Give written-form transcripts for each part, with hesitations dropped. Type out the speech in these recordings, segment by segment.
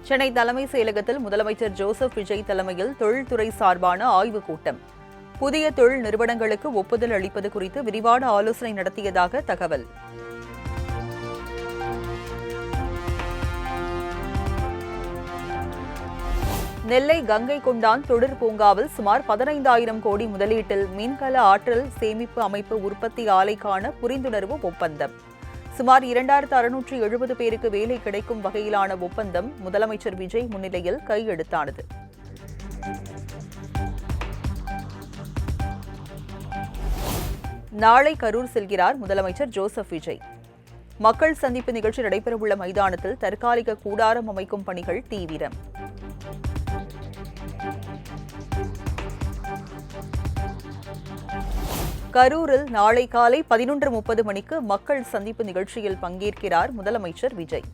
சென்னை தலைமைச் செயலகத்தில் முதலமைச்சர் ஜோசப் விஜய் தலைமையில் தொழில்துறை சார்பான ஆய்வுக் கூட்டம். புதிய தொழில் நிறுவனங்களுக்கு ஒப்புதல் அளிப்பது குறித்து விரிவான ஆலோசனை நடத்தியதாக தகவல். நெல்லை கங்கை கொண்டான் தொழிற் பூங்காவில் சுமார் 15,000 கோடி முதலீட்டில் மின்கல ஆற்றல் சேமிப்பு அமைப்பு உற்பத்தி ஆலைக்கான புரிந்துணர்வு ஒப்பந்தம். சுமார் 2670 பேருக்கு வேலை கிடைக்கும் வகையிலான ஒப்பந்தம் முதலமைச்சர் விஜய் முன்னிலையில் கையெழுத்தானது. நாளை கரூர் செல்கிறார் முதலமைச்சர் ஜோசப் விஜய். மக்கள் சந்திப்பு நிகழ்ச்சி நடைபெறவுள்ள மைதானத்தில் தற்காலிக கூடாரம் அமைக்கும் பணிகள் தீவிரம். கரூரில் நாளை காலை 11:30 மணிக்கு மக்கள் சந்திப்பு நிகழ்ச்சியில் பங்கேற்கிறார் முதலமைச்சர் விஜய்.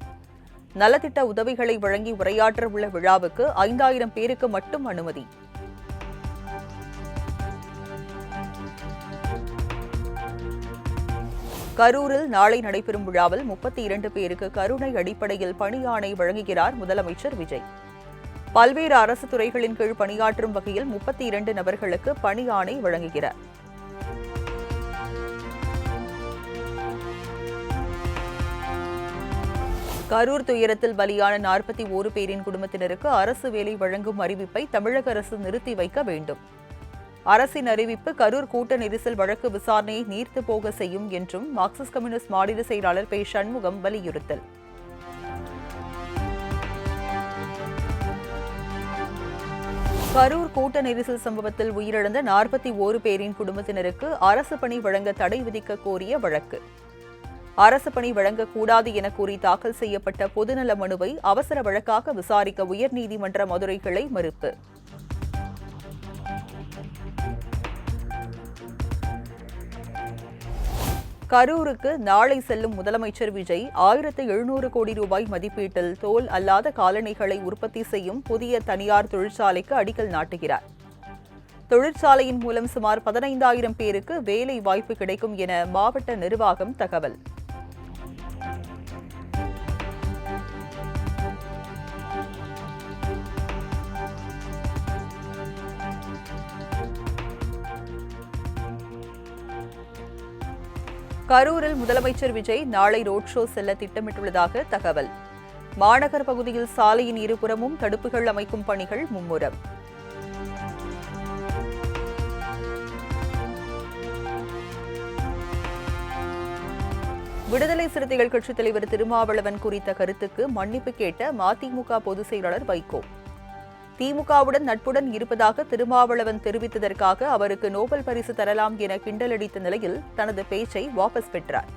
நலத்திட்ட உதவிகளை வழங்கி உரையாற்ற உள்ள விழாவுக்கு 5,000 பேருக்கு மட்டும் அனுமதி. கரூரில் நாளை நடைபெறும் விழாவில் 32 பேருக்கு கருணை அடிப்படையில் பணி ஆணை வழங்குகிறார் முதலமைச்சர் விஜய். பல்வேறு அரசு துறைகளின் கீழ் பணியாற்றும் வகையில் 32 நபர்களுக்கு பணி ஆணை வழங்குகிறார். கரூர் துயரத்தில் பலியான 41 பேரின் குடும்பத்தினருக்கு அரசு வேலை வழங்கும் அறிவிப்பை தமிழக அரசு நிறுத்தி வைக்க வேண்டும். அரசின் அறிவிப்பு கரூர் கூட்ட நெரிசல் வழக்கு விசாரணையை நீர்த்து போக செய்யும் என்றும் மார்க்சிஸ்ட் கம்யூனிஸ்ட் மாநில செயலாளர் பே. சண்முகம் வலியுறுத்தல். கரூர் கூட்ட நெரிசல் சம்பவத்தில் உயிரிழந்த 41 பேரின் குடும்பத்தினருக்கு அரசு பணி வழங்க தடை விதிக்க கோரிய வழக்கு. அரசு பணி வழங்கக்கூடாது என கூறி தாக்கல் செய்யப்பட்ட பொதுநல மனுவை அவசர வழக்காக விசாரிக்க உயர்நீதிமன்ற மதுரை கிளை மறுப்பு. கரூருக்கு நாளை செல்லும் முதலமைச்சர் விஜய் 1,700 கோடி ரூபாய் மதிப்பீட்டில் தோல் அல்லாத காலணிகளை உற்பத்தி செய்யும் புதிய தனியார் தொழிற்சாலைக்கு அடிக்கல் நாட்டுகிறார். தொழிற்சாலையின் மூலம் சுமார் 15,000 பேருக்கு வேலை வாய்ப்பு கிடைக்கும் என மாவட்ட நிர்வாகம் தகவல். கரூரில் முதலமைச்சர் விஜய் நாளை ரோட் ஷோ செல்ல திட்டமிட்டுள்ளதாக தகவல். மாநகர் பகுதியில் சாலையின் இருபுறமும் தடுப்புகள் அமைக்கும் பணிகள் மும்முரம். விடுதலை சிறுத்தைகள் கட்சித் தலைவர் திருமாவளவன் குறித்த கருத்துக்கு மன்னிப்பு கேட்ட மதிமுக பொதுச் செயலாளர் வைகோ. திமுகவுடன் நட்புடன் இருப்பதாக திருமாவளவன் தெரிவித்ததற்காக அவருக்கு நோபல் பரிசு தரலாம் என கிண்டலடித்த நிலையில் தனது பேச்சை வாபஸ் பெற்றார்.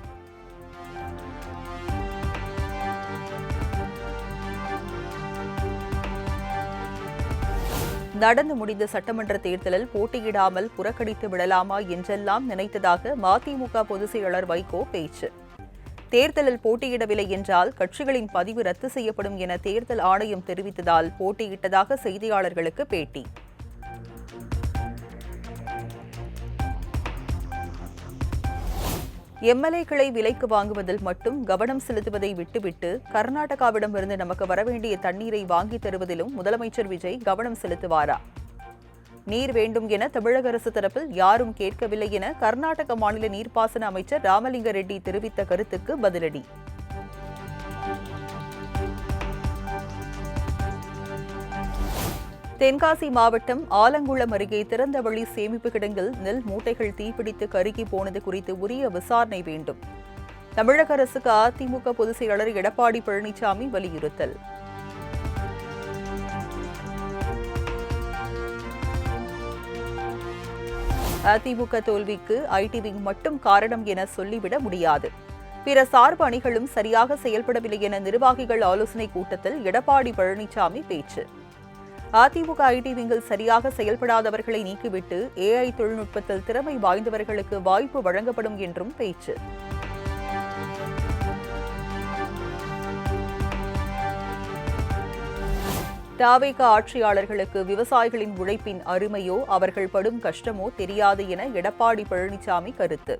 நடந்து முடிந்த சட்டமன்ற தேர்தலில் போட்டியிடாமல் புறக்கணித்து விடலாமா என்றெல்லாம் நினைத்ததாக மதிமுக பொதுச் செயலாளர் வைகோ பேச்சு. தேர்தலில் போட்டியிடவில்லை என்றால் கட்சிகளின் பதிவு ரத்து செய்யப்படும் என தேர்தல் ஆணையம் தெரிவித்ததால் போட்டியிட்டதாக செய்தியாளர்களுக்கு பேட்டி. எம்எல்ஏக்களை விலைக்கு வாங்குவதில் மட்டும் கவனம் செலுத்துவதை விட்டுவிட்டு கர்நாடகாவிடமிருந்து நமக்கு வரவேண்டிய தண்ணீரை வாங்கித் தருவதிலும் முதலமைச்சர் விஜய் கவனம் செலுத்துவாரா? நீர் வேண்டும் என தமிழக அரசு தரப்பில் யாரும் கேட்கவில்லை என கர்நாடக மாநில நீர்ப்பாசன அமைச்சர் ராமலிங்க ரெட்டி தெரிவித்த கருத்துக்கு பதிலடி. தென்காசி மாவட்டம் ஆலங்குளம் அருகே திறந்தவெளி சேமிப்பு கிடங்கில் நெல் மூட்டைகள் தீப்பிடித்து கருகி போனது குறித்து உரிய விசாரணை வேண்டும். தமிழக அரசுக்கு அதிமுக பொதுச் செயலாளர் எடப்பாடி பழனிசாமி வலியுறுத்தல். அதிமுக தோல்விக்கு ஐடி விங் மட்டும் காரணம் என சொல்லிவிட முடியாது. பிற சார்பு அணிகளும் சரியாக செயல்படவில்லை என நிர்வாகிகள் ஆலோசனை கூட்டத்தில் எடப்பாடி பழனிசாமி பேச்சு. அதிமுக ஐடி விங்கில் சரியாக செயல்படாதவர்களை நீக்கிவிட்டு AI தொழில்நுட்பத்தில் திறமை வாய்ந்தவர்களுக்கு வாய்ப்பு வழங்கப்படும் என்றும் பேச்சு. தவிக ஆட்சியாளர்களுக்கு விவசாயிகளின் உழைப்பின் அருமையோ அவர்கள் படும் கஷ்டமோ தெரியாது என எடப்பாடி பழனிசாமி கருத்து.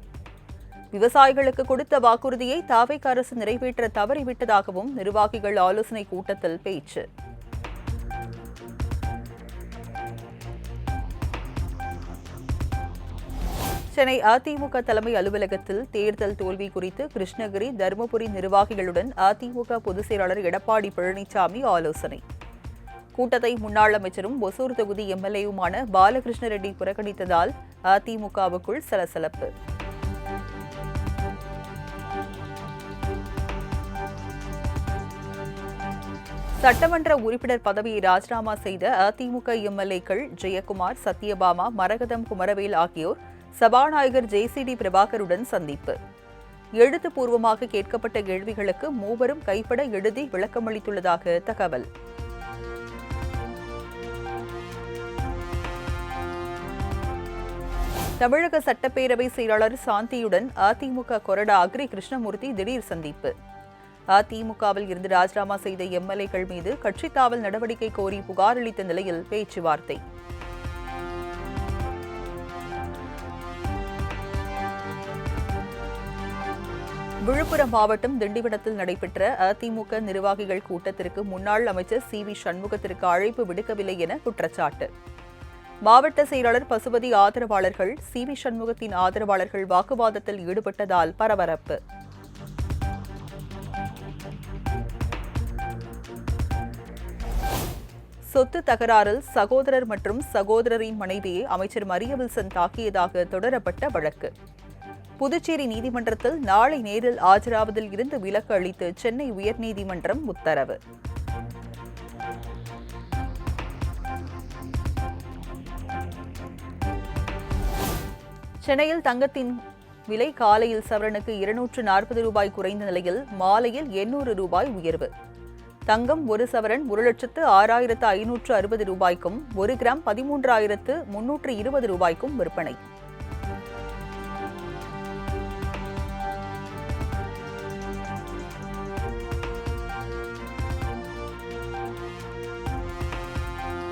விவசாயிகளுக்கு கொடுத்த வாக்குறுதியை தாவேக அரசு நிறைவேற்ற தவறிவிட்டதாகவும் நிர்வாகிகள் ஆலோசனை கூட்டத்தில் பேச்சு. சென்னை அதிமுக தலைமை அலுவலகத்தில் தேர்தல் தோல்வி குறித்து கிருஷ்ணகிரி, தருமபுரி நிர்வாகிகளுடன் அதிமுக பொதுச் செயலாளர் எடப்பாடி பழனிசாமி ஆலோசனை. கூட்டத்தை முன்னாள் அமைச்சரும் ஒசூர் தொகுதி எம்எல்ஏவுமான பாலகிருஷ்ண ரெட்டி புறக்கணித்ததால் அதிமுகவுக்குள் சலசலப்பு. சட்டமன்ற உறுப்பினர் பதவியை ராஜினாமா செய்த அதிமுக எம்எல்ஏக்கள் ஜெயக்குமார், சத்யபாமா, மரகதம் குமரவேல் ஆகியோர் சபாநாயகர் ஜே.சி.டி. பிரபாகருடன் சந்திப்பு. எழுத்துப்பூர்வமாக கேட்கப்பட்ட கேள்விகளுக்கு மூவரும் கைப்பட எழுதி விளக்கமளித்துள்ளதாக தகவல். தமிழக சட்டப்பேரவை செயலாளர் சாந்தியுடன் அதிமுக கொறடா அக்ரி கிருஷ்ணமூர்த்தி திடீர் சந்திப்பு. அதிமுகவில் இருந்து ராஜினாமா செய்த எம்எல்ஏக்கள் மீது கட்சித் தாவல் நடவடிக்கை கோரி புகார் அளித்த நிலையில் பேச்சுவார்த்தை. விழுப்புரம் மாவட்டம் திண்டிவனத்தில் நடைபெற்ற அதிமுக நிர்வாகிகள் கூட்டத்திற்கு முன்னாள் அமைச்சர் சி.வி. சண்முகத்திற்கு அழைப்பு விடுக்கவில்லை என குற்றச்சாட்டு. மாவட்ட செயலாளர் பசுபதி ஆதரவாளர்கள், சி.வி. சண்முகத்தின் ஆதரவாளர்கள் வாக்குவாதத்தில் ஈடுபட்டதால் பரபரப்பு. சொத்து தகராறில் சகோதரர் மற்றும் சகோதரரின் மனைவியை அமைச்சர் மரியவில்சன் தாக்கியதாக தொடரப்பட்ட வழக்கு. புதுச்சேரி நீதிமன்றத்தில் நாளை நேரில் ஆஜராவதில் இருந்து விலக்கு அளித்து சென்னை உயர்நீதிமன்றம் உத்தரவு. சென்னையில் தங்கத்தின் விலை காலையில் சவரனுக்கு 240 ரூபாய் குறைந்த நிலையில் மாலையில் 800 ரூபாய் உயர்வு. தங்கம் ஒரு சவரன் 1,06,560 ரூபாய்க்கும் 1 கிராம் 13,320 ரூபாய்க்கும் விற்பனை.